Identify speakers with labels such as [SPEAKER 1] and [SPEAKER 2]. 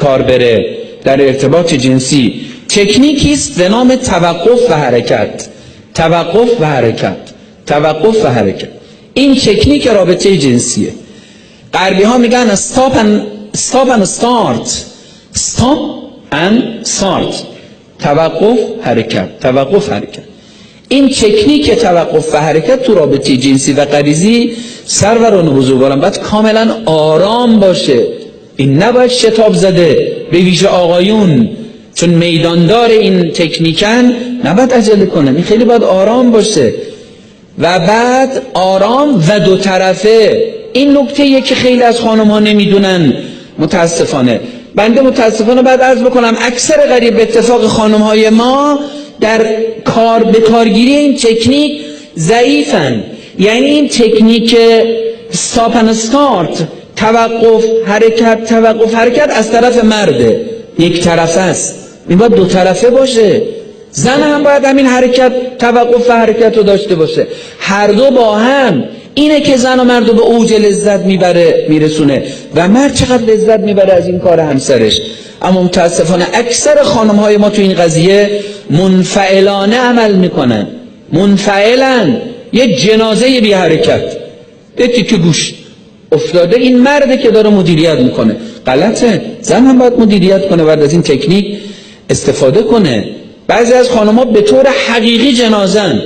[SPEAKER 1] کار بره در ارتباط جنسی، تکنیکی است به نام توقف و حرکت. توقف و حرکت، توقف و حرکت، این تکنیک رابطه جنسیه. غربی ها میگن stop and start، stop and start، توقف حرکت، توقف حرکت. این تکنیک توقف و حرکت تو رابطه جنسی و غریزی سروران بزرگواران باید کاملا آرام باشه. این نباید شتاب زده، به ویژه آقایون چون میداندار این تکنیکن نباید عجله کنه، این خیلی باید آرام باشه و بعد آرام و دو طرفه. این نکته که خیلی از خانم ها نمیدونن متاسفانه. بنده متاسفانه باید عرض بکنم اکثر غریب اتفاق خانم های ما در به کارگیری این تکنیک ضعیفن. یعنی این تکنیک stop and start، توقف حرکت، توقف حرکت از طرف مرده، یک طرفه است، این باید دو طرفه باشه. زن هم باید همین حرکت توقف و حرکت رو داشته باشه، هر دو با هم. اینه که زن و مرد رو به اوج لذت میرسونه و مرد چقدر لذت میبره از این کار همسرش. اما متاسفانه اکثر خانم های ما تو این قضیه منفعلانه عمل میکنن، منفعلن، یه جنازه بی حرکت، یه تیکه گوش افتاده. این مرده که داره مدیریت میکنه، غلطه. زن هم باید مدیریت کنه، باید از این تکنیک استفاده کنه. بعضی از خانم‌ها به طور حقیقی جنازن.